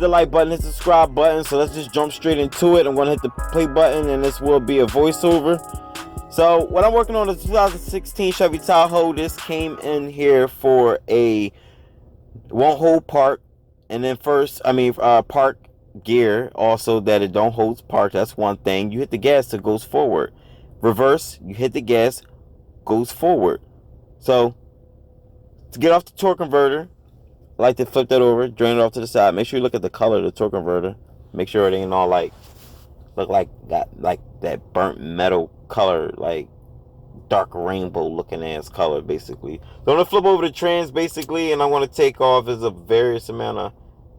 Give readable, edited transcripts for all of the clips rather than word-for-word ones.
the like button, hit the subscribe button. So let's just jump straight into it. I'm going to hit the play button, and this will be a voiceover. So what I'm working on is 2016 Chevy Tahoe. This came in here for a won't hold park, and then park gear. Also that it don't hold park. That's one thing. You hit the gas, it goes forward. Reverse, you hit the gas, goes forward. So to get off the torque converter, I like to flip that over, drain it off to the side. Make sure you look at the color of the torque converter. Make sure it ain't all like look like that burnt metal color, like dark rainbow looking ass color, basically. So I'm gonna flip over the trans basically, and I want to take off is a various amount of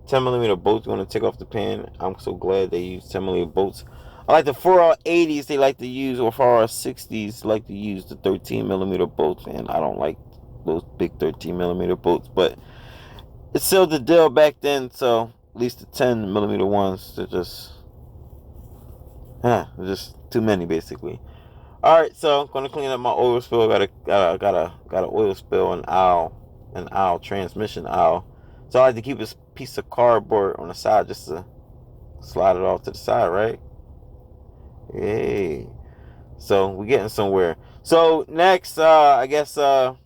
10mm bolts. I'm gonna take off the pan. I'm so glad they use 10mm bolts. I like the 4R80s they like to use, or 4R60s like to use the 13mm bolts, and I don't like those big 13mm bolts, but it's still the deal back then. So at least the 10mm ones, they're just too many basically. All right, so I'm gonna clean up my oil spill. Got an oil spill, an aisle transmission aisle. So I like to keep this piece of cardboard on the side just to slide it off to the side, right? Hey, so we're getting somewhere. So next, I guess after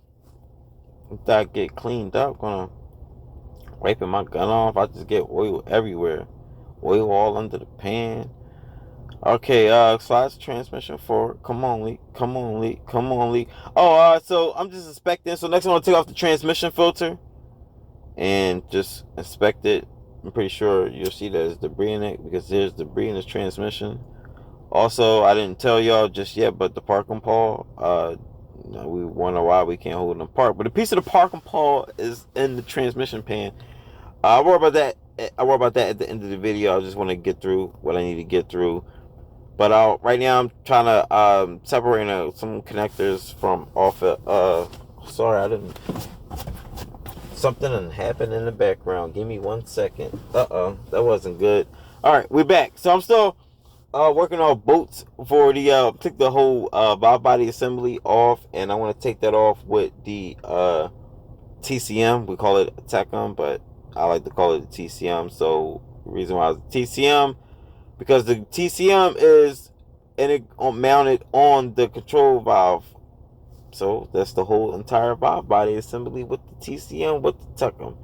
I get cleaned up, gonna wiping my gun off. I just get oil everywhere, oil all under the pan. Okay, slides the transmission forward. Come on, Leek. Come on, Leek. Come on, Leek. Oh, so I'm just inspecting. So next I'm gonna take off the transmission filter and just inspect it. I'm pretty sure you'll see there's debris in it because there's debris in this transmission. Also, I didn't tell y'all just yet, but the parking pawl, we wonder why we can't hold them apart. But a piece of the parking pawl is in the transmission pan. I worry about that at the end of the video. I just want to get through what I need to get through. But right now I'm trying to separate some connectors from off it. Sorry, something happened in the background. Give me 1 second. That wasn't good. All right, we're back. So I'm still working on bolts for the took the whole valve body assembly off, and I want to take that off with the TCM. We call it a Tecum, but I like to call it a TCM. So the reason why it's TCM, because the TCM is mounted on the control valve. So that's the whole entire valve body assembly with the TCM, with the Tecum.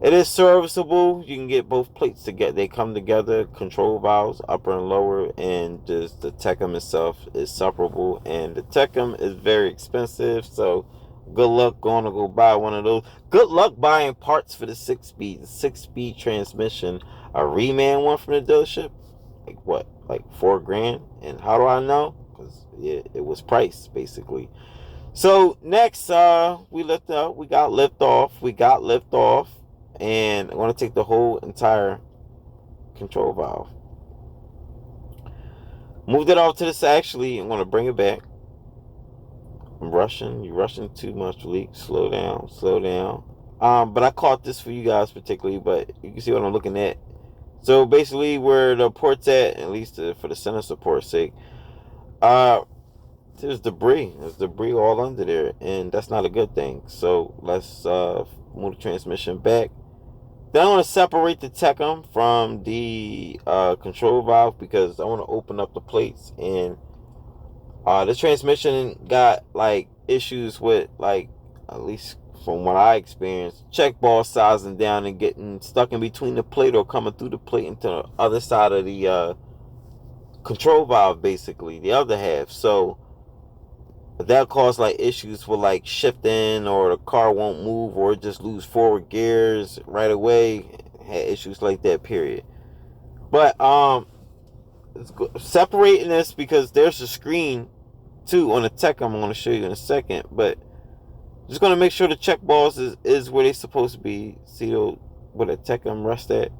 It is serviceable. You can get both plates together. They come together, control valves, upper and lower, and just the Tecum itself is separable. And the Tecum is very expensive, so good luck going to go buy one of those. Good luck buying parts for the 6-speed transmission. A reman one from the dealership, like what, like $4,000? And how do I know? Because it was priced basically. So next, we got lift off, and I want to take the whole entire control valve. Moved it off to the side. Actually, I'm going to bring it back. I'm rushing. You're rushing too much, Leek. Slow down. But I caught this for you guys particularly, but you can see what I'm looking at. So basically, where the port's at least for the center support's sake, there's debris. There's debris all under there, and that's not a good thing. So let's move the transmission back. Then I want to separate the Tecum from the control valve because I want to open up the plates. And the transmission got like issues with, like, at least from what I experienced, check ball sizing down and getting stuck in between the plate or coming through the plate into the other side of the control valve, basically the other half. So that caused like issues with like shifting, or the car won't move, or just lose forward gears right away. Had issues like that, period. But separating this because there's a screen too on the Tecum. I'm going to show you in a second, but just going to make sure the check balls is where they're supposed to be. See where the Tecum rest at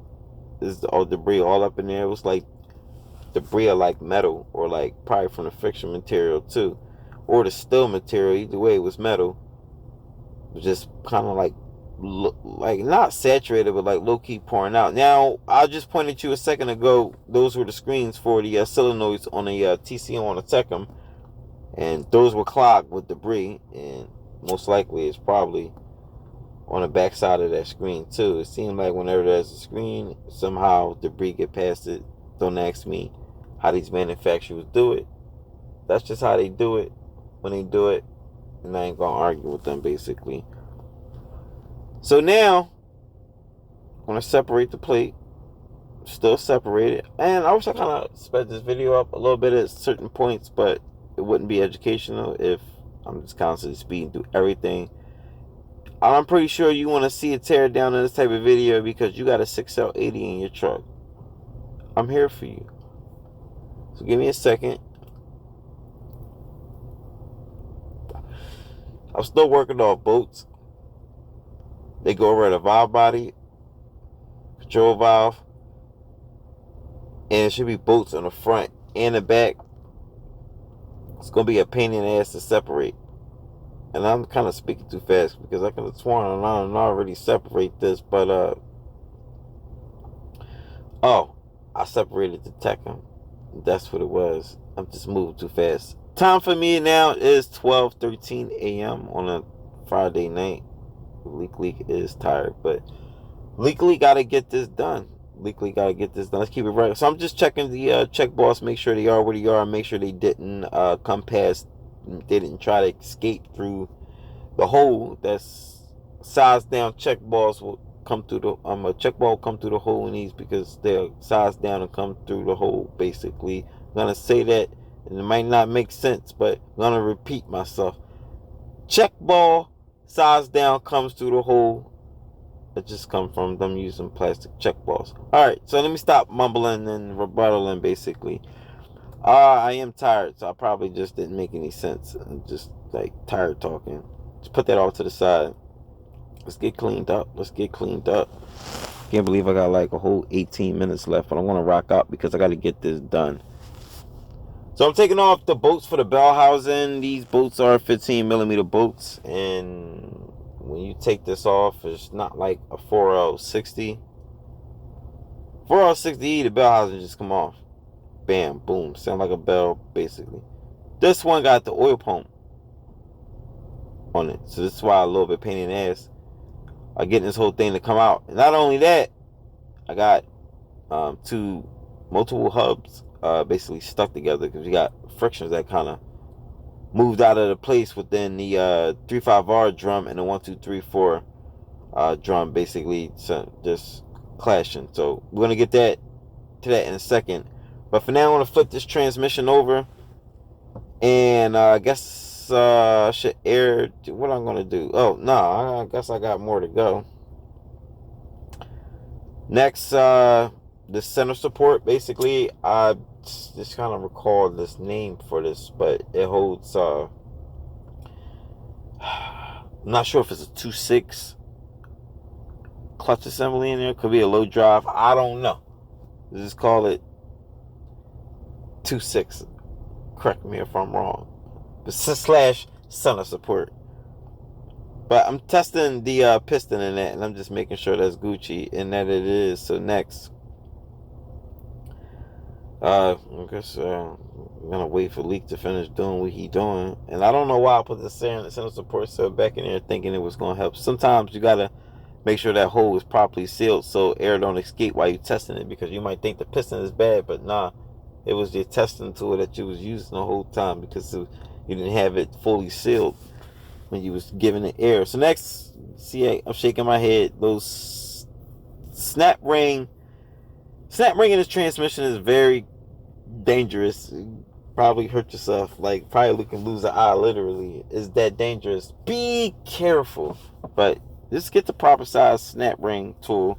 is all debris all up in there. It was like debris of like metal, or like probably from the friction material too, or the steel material. Either way, it was metal. It was just kind of like not saturated, but like low-key pouring out. Now, I just pointed to you a second ago, those were the screens for the solenoids on the TCM on the Tecum, and those were clogged with debris, and most likely it's probably on the back side of that screen too. It seems like whenever there's a screen, somehow debris get past it. Don't ask me how these manufacturers do it. That's just how they do it when they do it, and I ain't gonna argue with them basically. So now I'm gonna separate the plate. Still separated, and I wish I kind of sped this video up a little bit at certain points, but it wouldn't be educational if I'm just constantly speeding through everything. I'm pretty sure you want to see a tear down in this type of video because you got a 6L80 in your truck. I'm here for you. So give me a second. I'm still working on bolts. They go over the valve body, control valve, and it should be bolts on the front and the back. It's going to be a pain in the ass to separate. And I'm kind of speaking too fast because I could have sworn I already separate this, but oh, I separated the Tekken. That's what it was. I'm just moving too fast. Time for me now is 12:13 a.m. on a Friday night. Leek is tired, but Leek gotta get this done. Leek gotta get this done. Let's keep it right. So I'm just checking the check boss, make sure they are where they are, make sure they didn't come past. They didn't try to escape through the hole. That's size down. Check balls will come through the a check ball will come through the hole in these because they're sized down and come through the hole. Basically, I'm gonna say that, and it might not make sense, but I'm gonna repeat myself. Check ball size down comes through the hole. It just come from them using plastic check balls. All right, so let me stop mumbling and rebuttaling. Basically, I am tired, so I probably just didn't make any sense. I'm just like tired talking. Just put that off to the side. Let's get cleaned up. Can't believe I got like a whole 18 minutes left, but I want to rock out because I got to get this done. So I'm taking off the bolts for the bell housing. These bolts are 15 millimeter bolts, and when you take this off, it's not like a 4L60. 4L60E, the bell housing just come off. Bam, boom, sound like a bell basically. This one got the oil pump on it, so this is why a little bit pain in the ass. I getting this whole thing to come out. And not only that, I got two multiple hubs basically stuck together because we got frictions that kind of moved out of the place within the 3.5R drum and the 1.2.3.4 drum, basically just clashing. So we're gonna get to that in a second. But for now, I'm gonna flip this transmission over, and I guess I should air. What I'm gonna do? Oh no, I guess I got more to go. Next, the center support. Basically, I just kind of recall this name for this, but it holds. I'm not sure if it's a 2.6 clutch assembly in there. Could be a low drive. I don't know. Let's just call it 2.6. Correct me if I'm wrong. But slash center support. But I'm testing the piston in that, and I'm just making sure that's Gucci and that it is. So next, I guess I'm gonna wait for Leek to finish doing what he doing. And I don't know why I put the center support cell back in there thinking it was gonna help. Sometimes you gotta make sure that hole is properly sealed so air don't escape while you're testing it, because you might think the piston is bad, but nah, it was the testing tool that you was using the whole time because you didn't have it fully sealed when you was giving it air. So next, see, I'm shaking my head. Those snap ring in this transmission is very dangerous. You probably hurt yourself. Like, probably can lose an eye. Literally, is that dangerous? Be careful. But just get the proper size snap ring tool,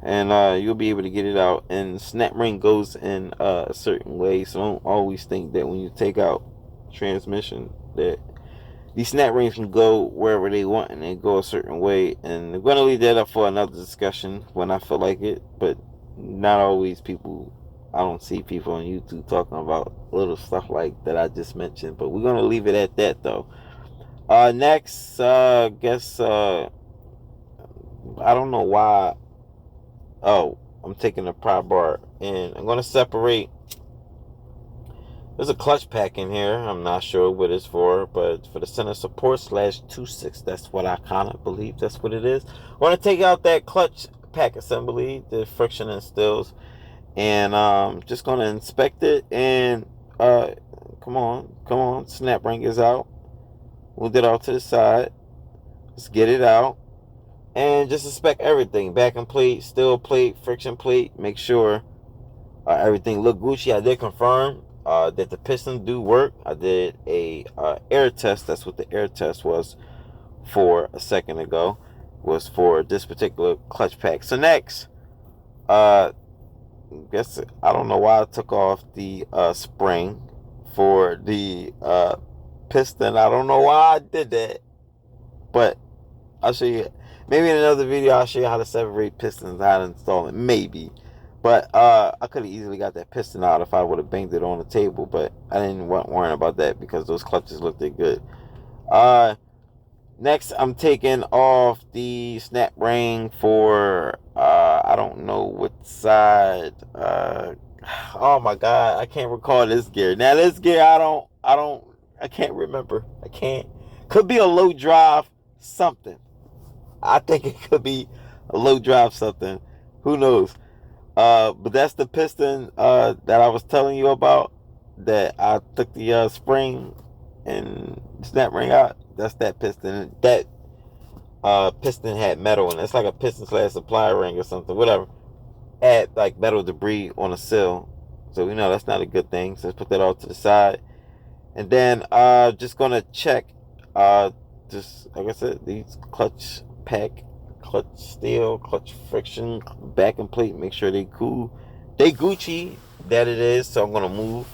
and you'll be able to get it out. And snap ring goes in a certain way, so don't always think that when you take out transmission that these snap rings can go wherever they want and they go a certain way. And I'm going to leave that up for another discussion when I feel like it, but not always. People, I don't see people on YouTube talking about little stuff like that I just mentioned, but we're going to leave it at that though. Next, guess I don't know why. Oh, I'm taking the pry bar and I'm going to separate There's a clutch pack in here. I'm not sure what it's for, but for the center support / 26. That's what I kind of believe that's what it is. I want to take out that clutch pack assembly, the friction and stills, and just going to inspect it. And come on, snap ring is out. Move it off to the side. Let's get it out. And just inspect everything. Backing plate, steel plate, friction plate. Make sure everything look Gucci. I did confirm that the pistons do work. I did a air test. That's what the air test was for a second ago. Was for this particular clutch pack. So next, guess I don't know why I took off the spring for the piston. I don't know why I did that, but I'll show you. Maybe in another video I'll show you how to separate pistons, how to install it. Maybe. But I could have easily got that piston out if I would have banged it on the table, but I didn't want worrying about that because those clutches looked good. Next, I'm taking off the snap ring for I don't know what side. Oh my God, I can't recall this gear. Now this gear, I can't remember. I can't. Could be a low drive something. I think it could be a low drive something. Who knows? But that's the piston that I was telling you about. That I took the spring and snap ring out. That's that piston. That piston had metal in it. It's like a piston / supply ring or something. Whatever. Had like metal debris on a sill. So we know that's not a good thing. So let's put that off to the side. And then just gonna check just like I said, these clutch pack, clutch steel, clutch friction, backing plate, make sure they cool. They Gucci, that it is. So I'm gonna move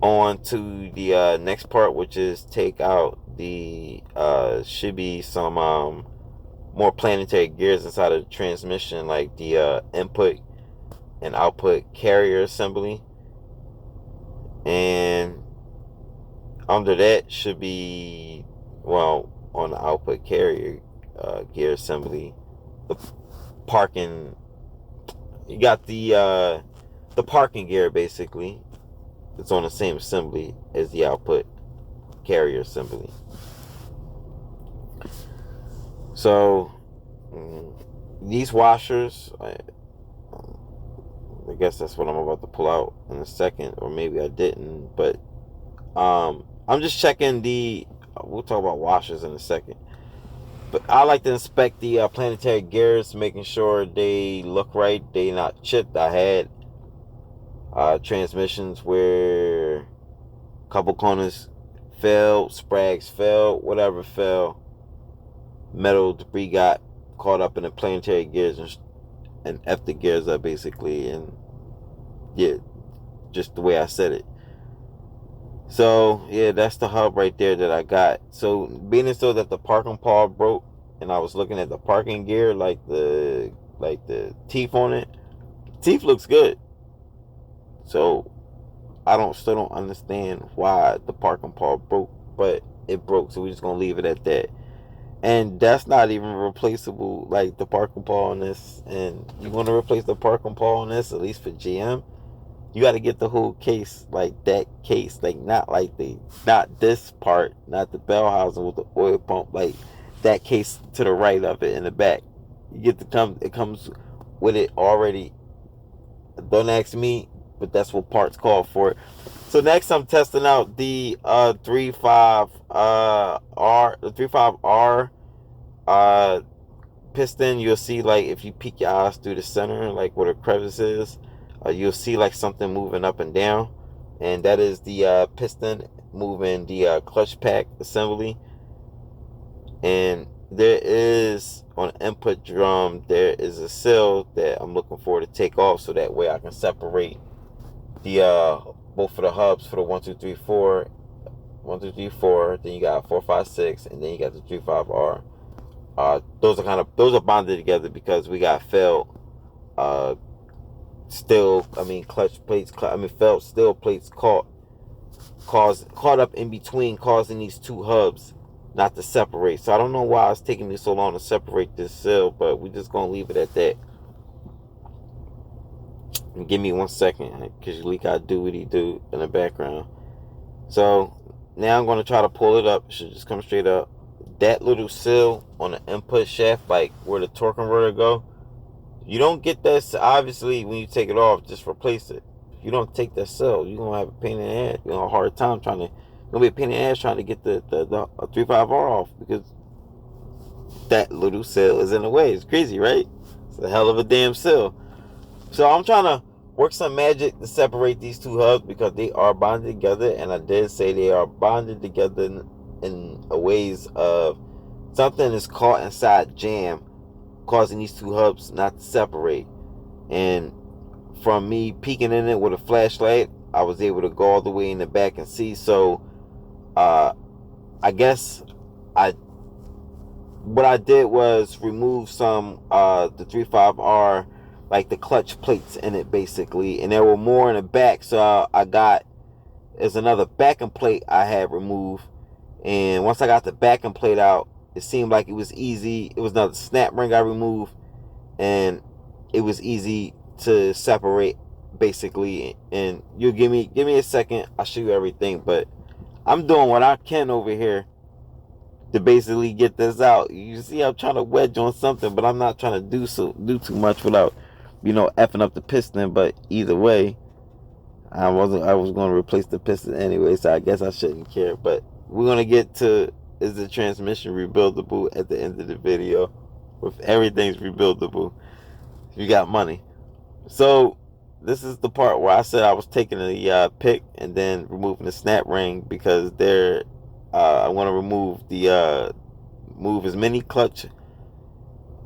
on to the next part, which is take out the should be some more planetary gears inside of the transmission, like the input and output carrier assembly. And under that should be, well, on the output carrier gear assembly, the parking, you got the parking gear basically. It's on the same assembly as the output carrier assembly. So these washers, I guess that's what I'm about to pull out in a second, or maybe I didn't, but I'm just checking we'll talk about washers in a second, but I like to inspect the planetary gears, making sure they look right, they not chipped. I had transmissions where a couple corners fell, sprags fell, whatever fell, metal debris got caught up in the planetary gears and F the gears up basically, and yeah, just the way I said it. So yeah, that's the hub right there that I got. So being so that the parking pawl broke, and I was looking at the parking gear, like the teeth on it. Teeth looks good. So I still don't understand why the parking pawl broke, but it broke. So we're just gonna leave it at that. And that's not even replaceable, like the parking pawl on this. And you want to replace the parking pawl on this, at least for GM, you got to get the whole case, like that case, like not this part, not the bell housing with the oil pump, like that case to the right of it in the back. You get it comes with it already. Don't ask me, but that's what parts call for it. So next I'm testing out the 35R piston. You'll see, like, if you peek your eyes through the center, like where the crevice is, you'll see like something moving up and down, and that is the piston moving the clutch pack assembly. And there is, on input drum, there is a seal that I'm looking for to take off, so that way I can separate the both of the hubs for the 1, 2, 3, 4, 1, 2, 3, 4. Then you got 4, 5, 6, and then you got the 35R. Those are bonded together because we got failed clutch plates, failed steel plates caught up in between, causing these two hubs not to separate. So I don't know why it's taking me so long to separate this seal, but we're just gonna leave it at that. Give me 1 second, because Leek gotta do what he do in the background. So now I'm gonna try to pull it up. It should just come straight up. That little seal on the input shaft, like where the torque converter go, you don't get that. Obviously, when you take it off, just replace it. If you don't take that seal, you're gonna have a pain in the ass. You're gonna have a hard time trying to. It's gonna be a pain in the ass trying to get the 35R off, because that little seal is in the way. It's crazy, right? It's a hell of a damn seal. So I'm trying to work some magic to separate these two hubs, because they are bonded together, and I did say they are bonded together in a ways of something is caught inside jam, causing these two hubs not to separate. And from me peeking in it with a flashlight, I was able to go all the way in the back and see. So I guess what I did was remove some the 35R, like the clutch plates in it basically, and there were more in the back. So I got, there's another backing plate I had removed, and once I got the backing plate out, it seemed like it was easy. It was another snap ring I removed, and it was easy to separate basically. And you give me a second, I'll show you everything. But I'm doing what I can over here to basically get this out. You see, I'm trying to wedge on something, but I'm not trying to do too much without, effing up the piston. But either way, I was going to replace the piston anyway, so I guess I shouldn't care. But we're going to get to, is the transmission rebuildable at the end of the video. If everything's rebuildable, you got money. So this is the part where I said I was taking the pick and then removing the snap ring, because I want to move as many clutch.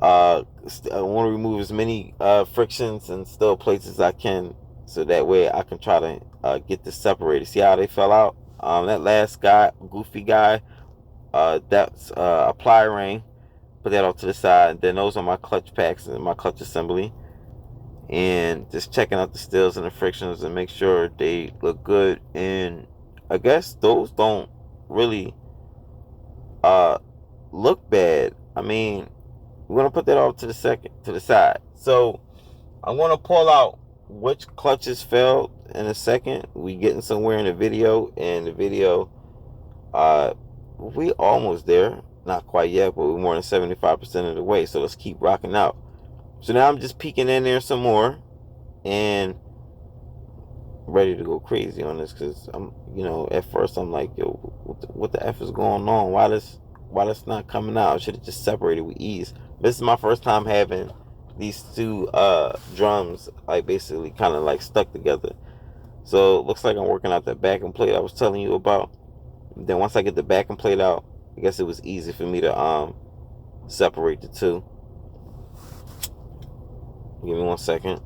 I want to remove as many frictions and still plates as I can, so that way I can try to get this separated. See how they fell out? That last guy, goofy guy, that's a ply ring. Put that off to the side. Then those are my clutch packs and my clutch assembly. And just checking out the steels and the frictions and make sure they look good. And I guess those don't really look bad. I mean, we're gonna put that off to the side. So I'm gonna pull out which clutches failed in a second. We getting somewhere in the video, and the video, we almost there. Not quite yet, but we're more than 75% of the way. So let's keep rocking out. So now I'm just peeking in there some more and ready to go crazy on this, because I'm, at first I'm like, yo, what the F is going on? Why this not coming out? I should have just separated with ease. This is my first time having these two drums like basically kind of like stuck together. So it looks like I'm working out that backing plate I was telling you about. Then once I get the backing plate out, I guess it was easy for me to separate the two. Give me 1 second.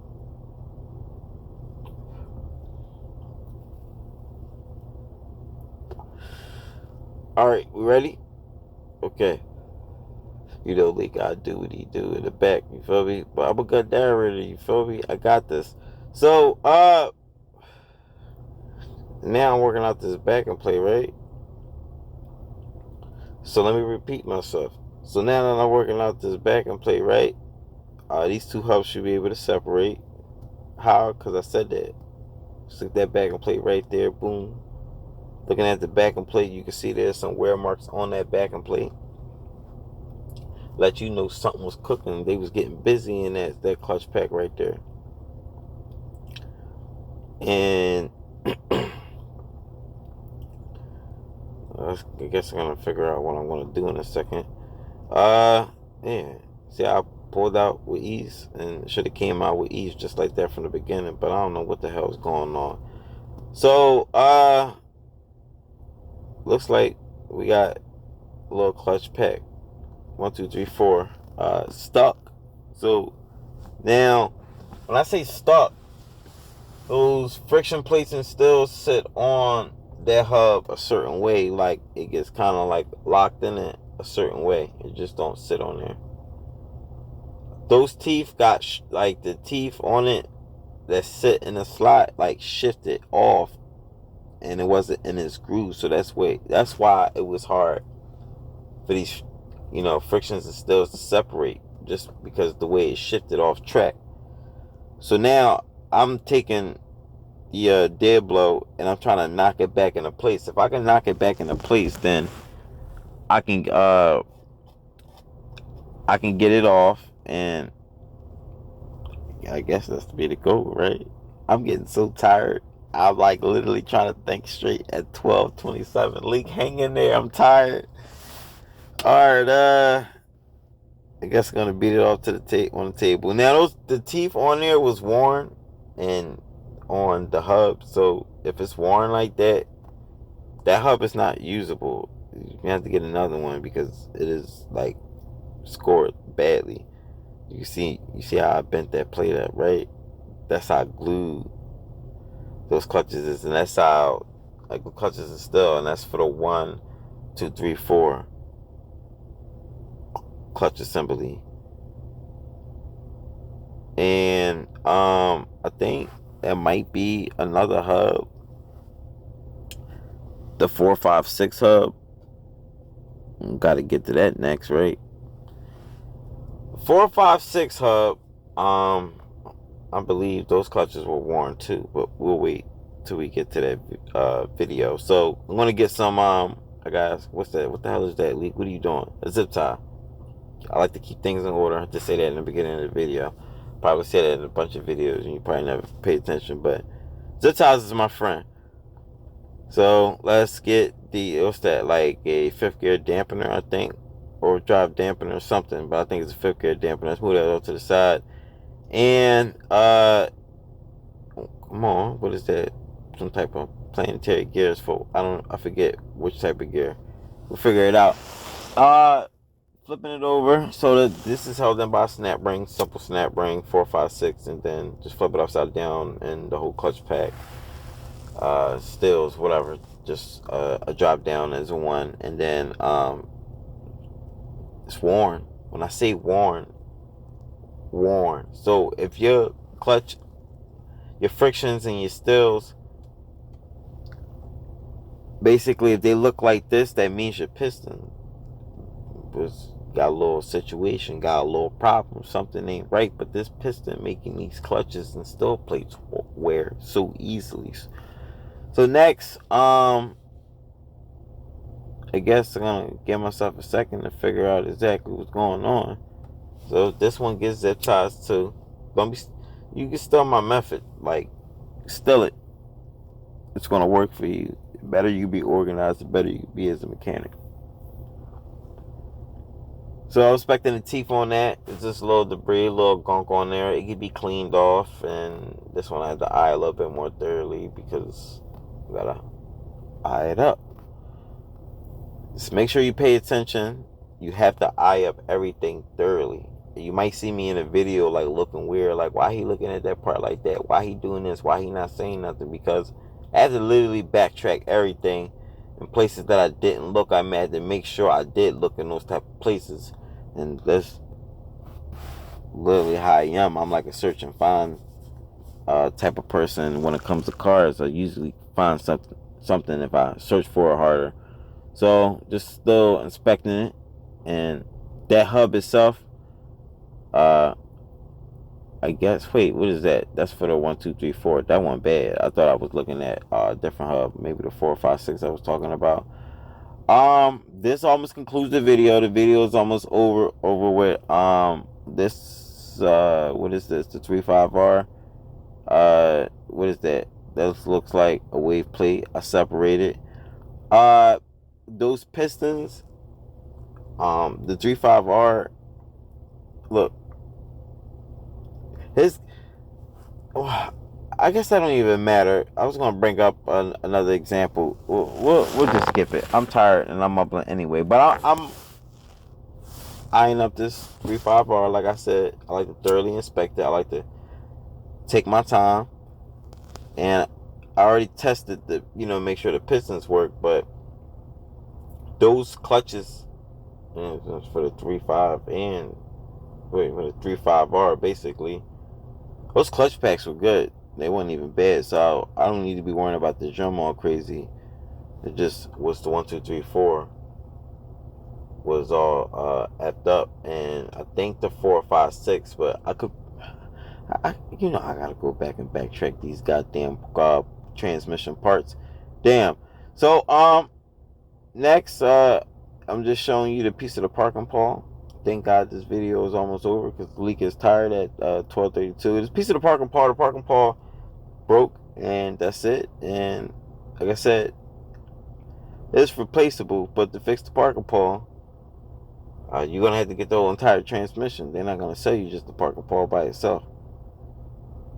All right, we ready? Okay. Leek gotta do what he do in the back, you feel me? But I'm a good narrator, you feel me? I got this. So, now I'm working out this backing plate, right? So let me repeat myself. So now that I'm working out this backing plate, right? These two hubs should be able to separate. How? Because I said that. Stick that backing plate right there, boom. Looking at the backing plate, you can see there's some wear marks on that backing plate. Let you know something was cooking. They was getting busy in that clutch pack right there. And I guess I'm gonna figure out what I'm gonna do in a second. Yeah. See, I pulled out with ease, and should have came out with ease just like that from the beginning. But I don't know what the hell is going on. So, looks like we got a little clutch pack. 1, 2, 3, 4. Stuck. So now, when I say stuck, those friction plates and still sit on that hub a certain way, like it gets kind of like locked in it a certain way. It just don't sit on there. Those teeth got like the teeth on it that sit in the slot like shifted off, and it wasn't in its groove. So that's why it was hard for these frictions and stills to separate, just because the way it shifted off track. So now I'm taking the dead blow and I'm trying to knock it back into place. If I can knock it back into place, then I can get it off, and I guess that's the way to go, right? I'm getting so tired. I'm like literally trying to think straight at 12:27. Leak, hang in there. I'm tired. All right, I guess I'm gonna beat it off to the on the table. Now the teeth on there was worn, and on the hub. So if it's worn like that, that hub is not usable. You have to get another one because it is like scored badly. You see how I bent that plate up, right? That's how I glued those clutches is, and that's how like the clutches is still, and that's for the 1, 2, 3, 4 clutch assembly. And I think there might be another hub, the 456 hub. Got to get to that next, right? 456 hub. I believe those clutches were worn too, but we'll wait till we get to that video. So I'm gonna get some. I guess what's that? What the hell is that, Leak? What are you doing? A zip tie. I like to keep things in order. I just say that in the beginning of the video. Probably say that in a bunch of videos, and you probably never pay attention. But zip ties is my friend. So let's get what's that, like a 5th gear dampener, I think, or drive dampener or something. But I think it's a 5th gear dampener. Let's move that off to the side. And come on, what is that? Some type of planetary gears for, I forget which type of gear. We'll figure it out. Flipping it over so that this is held in by a snap ring, simple snap ring, 456, and then just flip it upside down, and the whole clutch pack stills, whatever, just a drop down as a 1, and then it's worn. When I say worn. So if your clutch, your frictions and your stills, basically if they look like this, that means your piston was got a little situation, got a little problem, something ain't right. But this piston making these clutches and still plates wear so easily. So next, I guess I'm gonna give myself a second to figure out exactly what's going on. So this one gets zip ties too. You can steal my method, like steal it. It's gonna work for you. The better you be organized, the better you be as a mechanic. So I was expecting the teeth on that. It's just a little debris, a little gunk on there. It could be cleaned off, and this one I had to eye a little bit more thoroughly because you gotta eye it up. Just make sure you pay attention. You have to eye up everything thoroughly. You might see me in a video like looking weird, like why he looking at that part like that? Why he doing this? Why he not saying nothing? Because I had to literally backtrack everything in places that I didn't look. I had to make sure I did look in those type of places, and that's literally how I am. I'm like a search and find type of person when it comes to cars. I usually find something if I search for it harder. So just still inspecting it, and that hub itself, I guess, wait, what is that? That's for the 1, 2, 3, 4. That one bad. I thought I was looking at a different hub, maybe the 4, 5, 6 I was talking about. This almost concludes the video. The video is almost over with. This what is this? The 35R. What is that? That looks like a wave plate. I separated. Those pistons. The 35R. Look. I guess that don't even matter. I was gonna bring up another example. We'll just skip it. I'm tired and I'm up anyway. But I'm eyeing up this 35R. Like I said, I like to thoroughly inspect it. I like to take my time, and I already tested make sure the pistons work. But those clutches, for the 35 and for the 35R, basically. Those clutch packs were good. They weren't even bad, so I don't need to be worrying about the drum all crazy. It just was the 1, 2, 3, 4 was all effed up, and I think the 4, 5, 6. But You know, I gotta go back and backtrack these goddamn transmission parts. Damn. So next I'm just showing you the piece of the parking pawl. Thank God this video is almost over because the leak is tired at 12:32. This piece of the parking pawl broke, and that's it. And like I said, it's replaceable, but to fix the parking pawl, you're gonna have to get the whole entire transmission. They're not gonna sell you just the parking pawl by itself.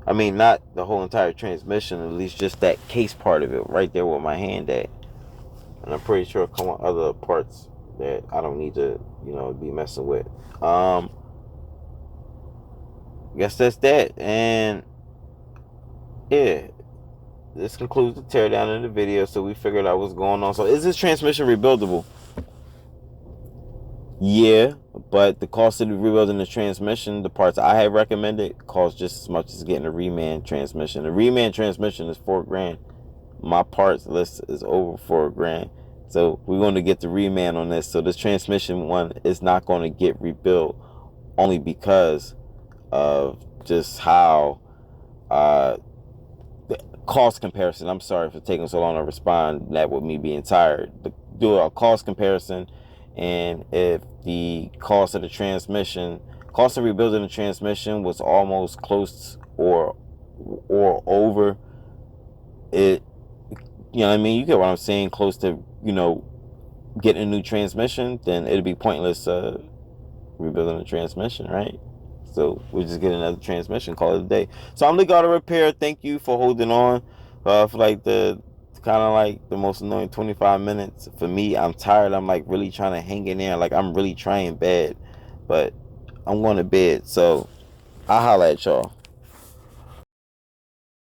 I mean, not the whole entire transmission, at least just that case part of it right there with my hand at. And I'm pretty sure come on other parts that I don't need to, you know, be messing with. Guess that's that. And yeah, this concludes the teardown of the video. So we figured out what's going on. So is this transmission rebuildable? Yeah, but the cost of rebuilding the transmission, the parts I have recommended, cost just as much as getting a reman transmission. The reman transmission is $4,000. My parts list is over $4,000. So we're going to get the reman on this. So this transmission one is not going to get rebuilt only because of just how the cost comparison. I'm sorry for taking so long to respond. That with me being tired. Do a cost comparison, and if the cost of the transmission, cost of rebuilding the transmission was almost close or over it, you know what I mean? You get what I'm saying? Close to, you know, getting a new transmission, then it'd be pointless rebuilding the transmission, right? So we just get another transmission, call it a day. So I'm Leekautorepair. Thank you for holding on for like the kind of like the most annoying 25 minutes. For me, I'm tired. I'm like really trying to hang in there. Like I'm really trying bad, but I'm going to bed. So I'll holla at y'all.